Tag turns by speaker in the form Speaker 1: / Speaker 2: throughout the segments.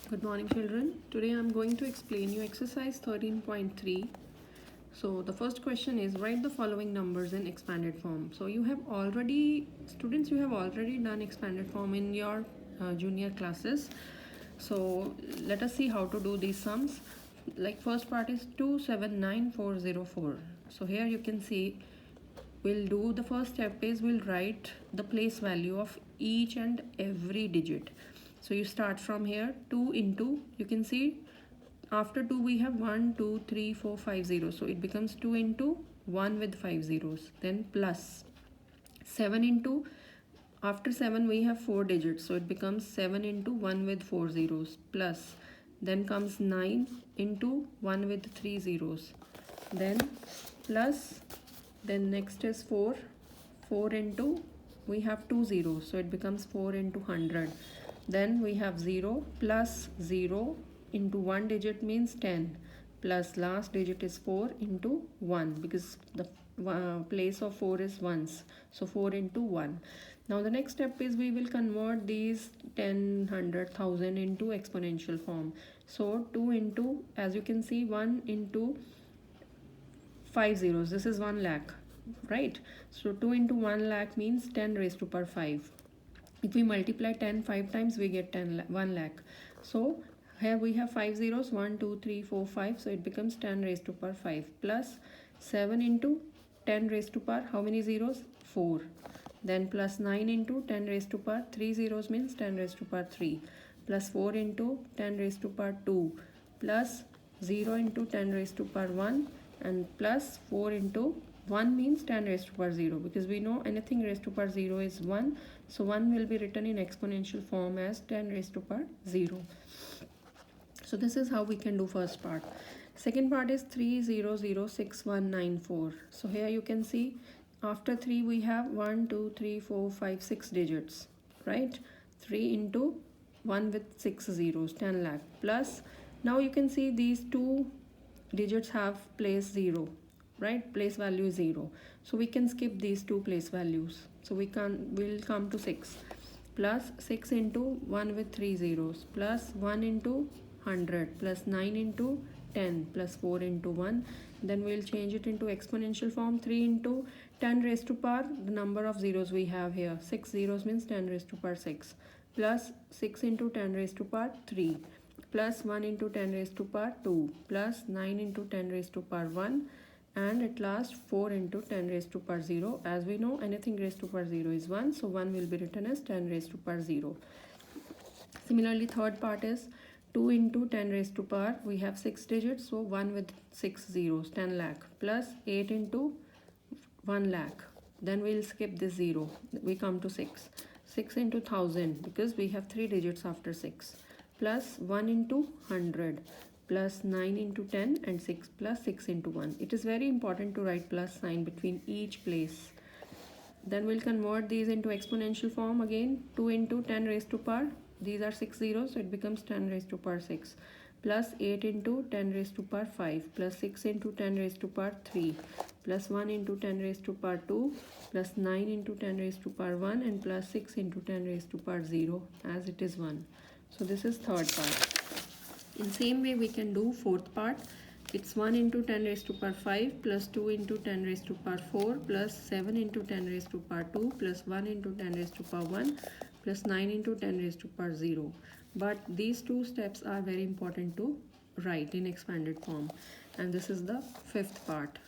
Speaker 1: Good morning, children. Today I'm going to explain you exercise 13.3. So the first question is write the following numbers in expanded form. So you have already, students, you have already done expanded form in your junior classes. So let us see how to do these sums. Like first part is 279404. So here you can see we'll do the first step is we'll write the place value of each and every digit. So you start from here 2 into, you can see after 2 we have 1 2 3 4 5 zeros, so it becomes 2 into 1 with 5 zeros, then plus 7 into, after 7 we have 4 digits, so it becomes 7 into 1 with 4 zeros, plus then comes 9 into 1 with 3 zeros, then plus, then next is 4 into, we have 2 zeros, so it becomes 4 into 100, then we have 0 plus 0 into 1 digit means 10, plus last digit is 4 into 1 because the place of 4 is ones, so 4 into 1. Now the next step is we will convert these 10, 100, 1000 into exponential form. So 2 into, as you can see, 1 into 5 zeros, this is 1 lakh, right? So 2 into 1 lakh means 10 raised to power 5. If we multiply 10 5 times, we get 1 lakh. So here we have 5 zeros, 1 2 3 4 5, so it becomes 10 raised to power 5, plus 7 into 10 raised to power, how many zeros? 4. Then plus 9 into 10 raised to power, 3 zeros means 10 raised to power 3, plus 4 into 10 raised to power 2, plus 0 into 10 raised to power 1, and plus 4 into 1 means 10 raised to power 0, because we know anything raised to power 0 is 1, so 1 will be written in exponential form as 10 raised to power 0. So this is how we can do first part. Second part is 3006194. So here you can see after 3 we have 1 2 3 4 5 6 digits, right? 3 into 1 with 6 zeros, 10 lakh, plus now you can see these two digits have place 0, right? Place value is 0, so we can skip these two place values, so we'll come to 6, plus 6 into 1 with 3 zeros, plus 1 into 100, plus 9 into 10, plus 4 into 1, then we'll change it into exponential form. 3 into 10 raised to power, the number of zeros we have here, 6 zeros means 10 raised to power 6, plus 6 into 10 raised to power 3, plus 1 into 10 raised to power 2, plus 9 into 10 raised to power 1, and at last 4 into 10 raised to power 0. As we know, anything raised to power 0 is 1, so 1 will be written as 10 raised to power 0. Similarly, third part is 2 into 10 raised to power, we have 6 digits, so 1 with 6 zeros, 10 lakh, plus 8 into 1 lakh, then we'll skip this 0, we come to 6 into 1000 because we have 3 digits after 6, plus 1 into 100, plus 9 into 10, and 6 plus 6 into 1. It is very important to write plus sign between each place. Then we'll convert these into exponential form again. 2 into 10 raised to power, these are 6 zeros, so it becomes 10 raised to power 6, plus 8 into 10 raised to power 5, plus 6 into 10 raised to power 3, plus 1 into 10 raised to power 2, plus 9 into 10 raised to power 1, and plus 6 into 10 raised to power 0, as it is 1. So this is third part. In same way we can do fourth part. It's 1 into 10 raised to power 5, plus 2 into 10 raised to power 4, plus 7 into 10 raised to power 2, plus 1 into 10 raised to power 1, plus 9 into 10 raised to power 0. But these two steps are very important to write in expanded form. And this is the fifth part.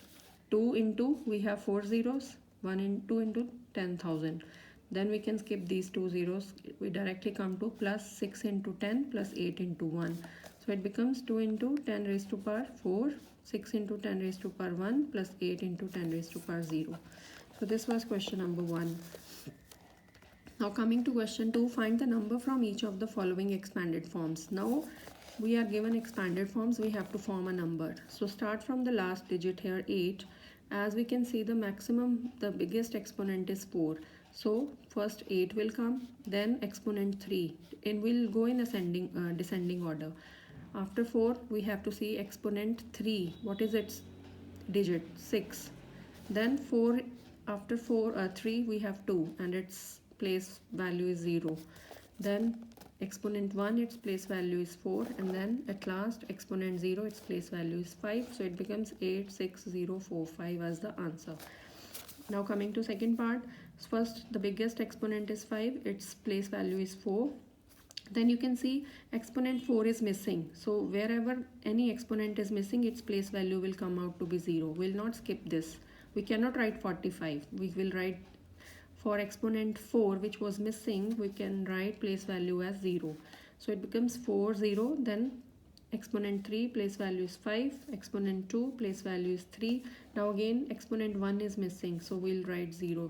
Speaker 1: 2 into, we have 4 zeros, 1 into 2 into 10,000. Then we can skip these 2 zeros. We directly come to plus 6 into 10 plus 8 into 1. So it becomes 2 into 10 raised to power 4, 6 into 10 raised to power 1, plus 8 into 10 raised to power 0. So this was question number 1. Now coming to question 2, find the number from each of the following expanded forms. Now we are given expanded forms, we have to form a number. So start from the last digit here, 8. As we can see, the maximum, the biggest exponent is 4. So first 8 will come, then exponent 3, and we'll go in ascending descending order. After 4 we have to see exponent 3, what is its digit? 6. Then 4, after 3 we have 2 and its place value is 0. Then exponent 1, its place value is 4, and then at last exponent 0, its place value is 5. So it becomes 86045 as the answer. Now coming to second part, first the biggest exponent is 5, its place value is 4. Then you can see exponent 4 is missing. So wherever any exponent is missing, its place value will come out to be 0. We'll not skip this. We cannot write 45. We will write for exponent 4 which was missing, we can write place value as 0. So it becomes 4, 0. Then exponent 3 place value is 5. Exponent 2 place value is 3. Now again exponent 1 is missing. So we'll write 0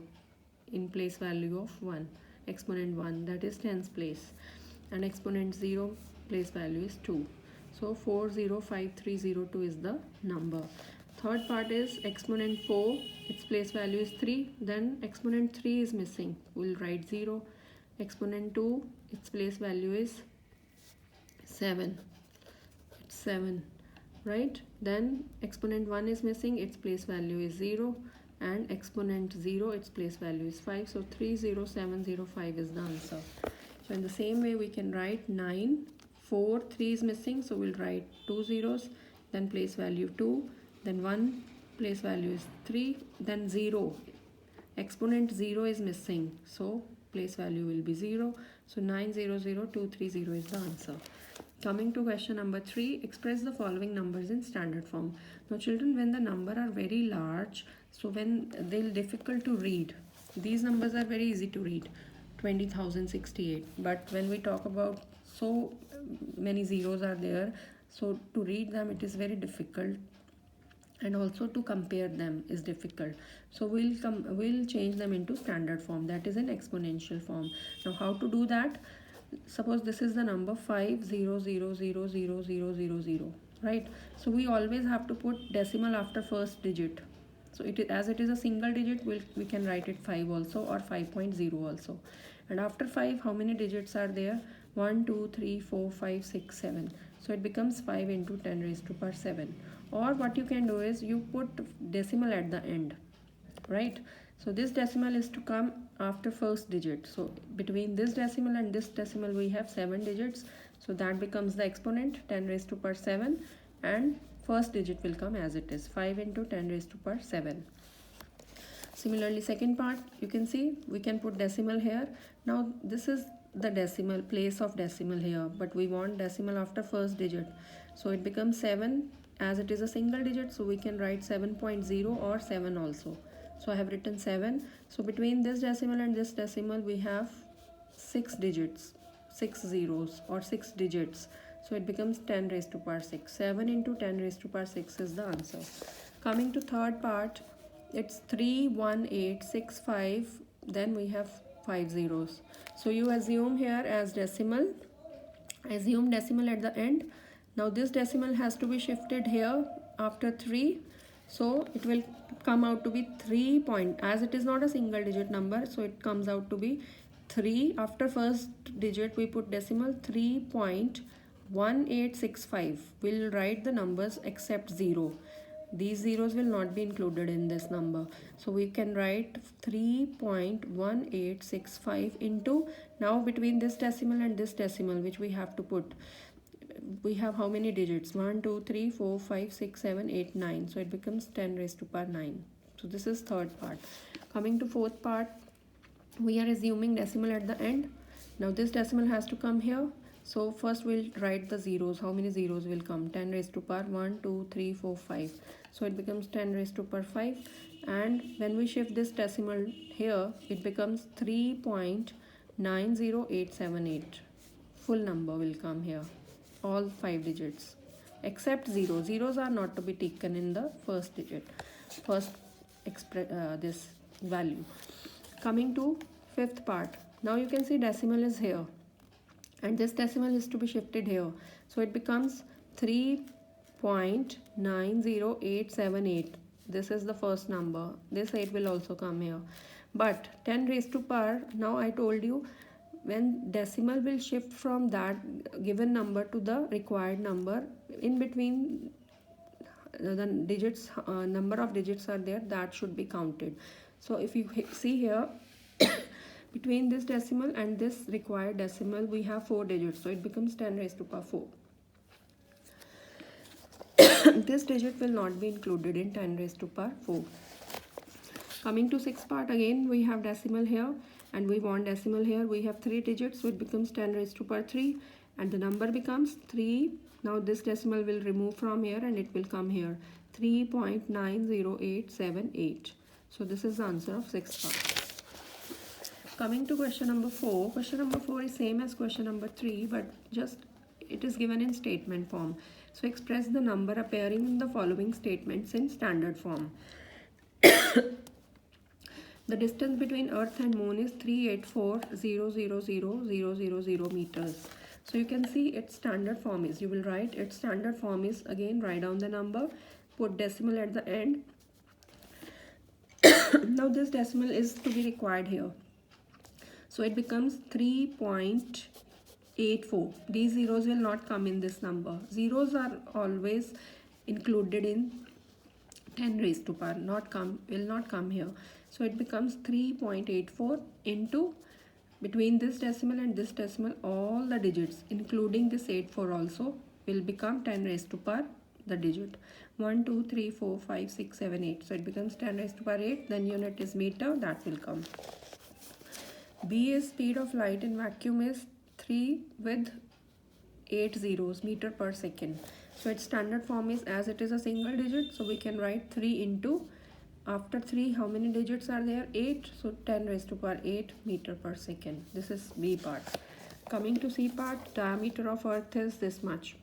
Speaker 1: in place value of 1. Exponent 1, that is tens place. And exponent 0 place value is 2. So 405302 is the number. Third part is exponent 4, its place value is 3. Then exponent 3 is missing. We'll write 0. Exponent 2, its place value is 7. It's 7, right? Then exponent 1 is missing, its place value is 0. And exponent 0, its place value is 5. So 30705 is the answer. So in the same way we can write 9, 4, 3 is missing, so we'll write 2 zeros, then place value 2, then 1, place value is 3, then 0. Exponent 0 is missing, so place value will be 0. So 900230 is the answer. Coming to question number 3, express the following numbers in standard form. Now children, when the number are very large, so when they're difficult to read, these numbers are very easy to read. 20,068, but when we talk about so many zeros are there, so to read them it is very difficult, and also to compare them is difficult. So we'll change them into standard form, that is in exponential form. Now how to do that? Suppose this is the number 5000000, right? So we always have to put decimal after first digit. So as it is a single digit, we can write it 5 also, or 5.0 also. And after 5, how many digits are there? 1, 2, 3, 4, 5, 6, 7. So it becomes 5 into 10 raised to power 7. Or what you can do is you put decimal at the end, right? So this decimal is to come after first digit. So between this decimal and this decimal we have 7 digits. So that becomes the exponent 10 raised to power 7, and first digit will come as it is, 5 into 10 raised to power 7. Similarly, second part, you can see we can put decimal here. Now this is the decimal, place of decimal here, but we want decimal after first digit. So it becomes 7, as it is a single digit, so we can write 7.0 or 7 also. So I have written 7. So between this decimal and this decimal we have 6 digits, 6 zeros or 6 digits. So it becomes 10 raised to power 6. 7 into 10 raised to power 6 is the answer. Coming to third part, it's 31865. Then we have 5 zeros. So you assume here as decimal. Assume decimal at the end. Now this decimal has to be shifted here after 3. So it will come out to be 3 point. As it is not a single digit number, so it comes out to be 3. After first digit we put decimal 3.1865. We'll write the numbers except 0. These zeros will not be included in this number. So we can write 3.1865 into, now between this decimal and this decimal which we have to put, we have how many digits? 1, 2, 3, 4, 5, 6, 7, 8, 9. So it becomes 10 raised to power 9. So this is third part. Coming to fourth part, we are assuming decimal at the end. Now this decimal has to come here. So first we'll write the zeros. How many zeros will come? 10 raised to power 1, 2, 3, 4, 5. So it becomes 10 raised to power 5. And when we shift this decimal here, it becomes 3.90878. Full number will come here. All 5 digits. Except 0. Zeros are not to be taken in the first digit. This value. Coming to fifth part. Now you can see decimal is here. And this decimal is to be shifted here. So it becomes 3.90878. This is the first number. This 8 will also come here. But 10 raised to power, now I told you, when decimal will shift from that given number to the required number, in between the digits, number of digits are there, that should be counted. So if you see here, Between this decimal and this required decimal we have 4 digits, so it becomes 10 raised to power 4. This digit will not be included in 10 raised to power 4. Coming to 6th part, again we have decimal here and we want decimal here. We have 3 digits, so it becomes 10 raised to power 3 and the number becomes 3. Now this decimal will remove from here and it will come here, 3.90878. So this is the answer of 6th part. Coming to question number 4. Question number 4 is same as question number 3, but just it is given in statement form. So express the number appearing in the following statements in standard form. The distance between Earth and Moon is 384,000,000 meters. So you can see its standard form is, you will write its standard form is, again write down the number, put decimal at the end. Now this decimal is to be required here. So it becomes 3.84. These zeros will not come in this number. Zeros are always included in 10 raised to power, will not come here. So it becomes 3.84 into, between this decimal and this decimal, all the digits including this 84 also will become 10 raised to power the digit 1, 2, 3, 4, 5, 6, 7, 8. So it becomes 10 raised to power 8. Then unit is meter, that will come. B is speed of light in vacuum is 3 with 8 zeros meter per second. So its standard form is, as it is a single digit, so we can write 3 into, after 3 how many digits are there? 8. So 10 raised to power 8 meter per second. This is B part. Coming to C part, diameter of Earth is this much.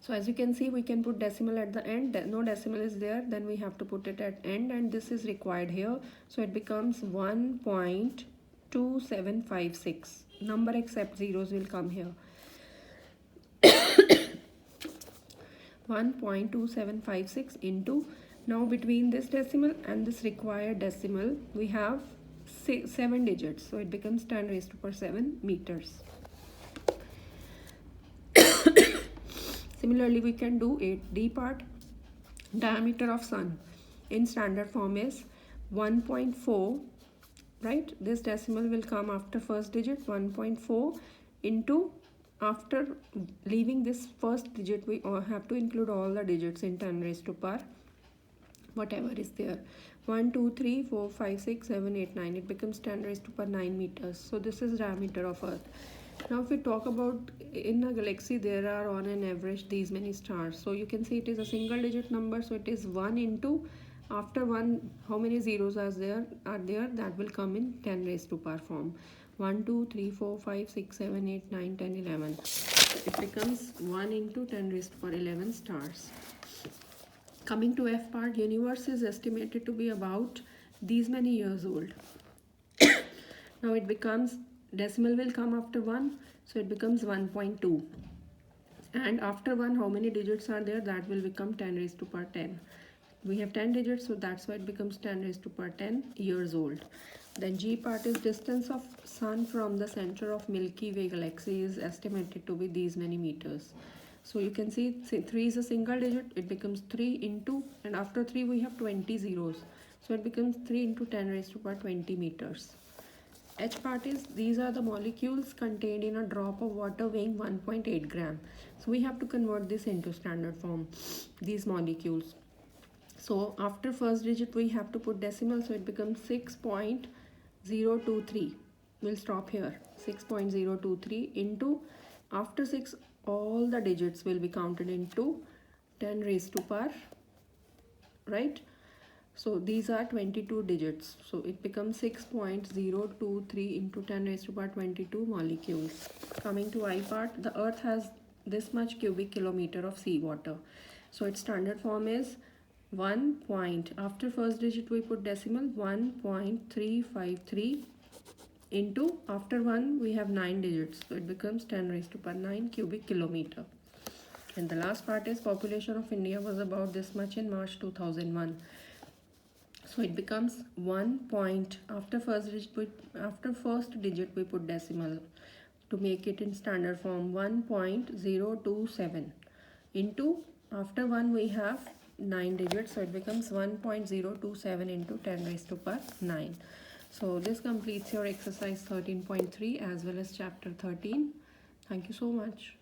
Speaker 1: So as you can see, we can put decimal at the end. No decimal is there, then we have to put it at end, and this is required here. So it becomes 1.2756. Number except zeros will come here. 1.2756 into, now between this decimal and this required decimal we have 7 digits, so it becomes 10 raised to power 7 meters. Similarly we can do 8D part. Diameter of sun in standard form is 1.4, right? This decimal will come after first digit, 1.4 into, after leaving this first digit we have to include all the digits in 10 raised to power whatever is there, 1, 2, 3, 4, 5, 6, 7, 8, 9. It becomes 10 raised to power 9 meters. So this is diameter of Earth. Now if we talk about, in a galaxy there are on an average these many stars. So you can see it is a single digit number, so it is 1 into, after 1 how many zeros are there, that will come in 10 raised to power form. 1, 2, 3, 4, 5, 6, 7, 8, 9, 10, 11. It becomes 1 into 10 raised to power 11 stars. Coming to F part, universe is estimated to be about these many years old. Now it becomes, decimal will come after 1, so it becomes 1.2. And after 1 how many digits are there, that will become 10 raised to power 10. We have 10 digits, so that's why it becomes 10 raised to power 10 years old. Then G part is distance of sun from the center of Milky Way galaxy is estimated to be these many meters. So you can see 3 is a single digit, it becomes 3 into, and after 3 we have 20 zeros. So it becomes 3 into 10 raised to power 20 meters. H part is, these are the molecules contained in a drop of water weighing 1.8 gram. So we have to convert this into standard form, these molecules. So after first digit we have to put decimal, so it becomes 6.023. We'll stop here, 6.023 into, after 6 all the digits will be counted into 10 raised to power, right? So these are 22 digits, so it becomes 6.023 into 10 raised to power 22 molecules. Coming to I part, the Earth has this much cubic kilometer of seawater. So its standard form is 1 point, after first digit we put decimal, 1.353 into, after 1 we have 9 digits, so it becomes 10 raised to power 9 cubic kilometer. And the last part is, population of India was about this much in March 2001. So it becomes 1 point, after first digit we put decimal to make it in standard form, 1.027 into, after 1 we have 9 digits, so it becomes 1.027 into 10 raised to power 9. So this completes your exercise 13.3 as well as chapter 13. Thank you so much.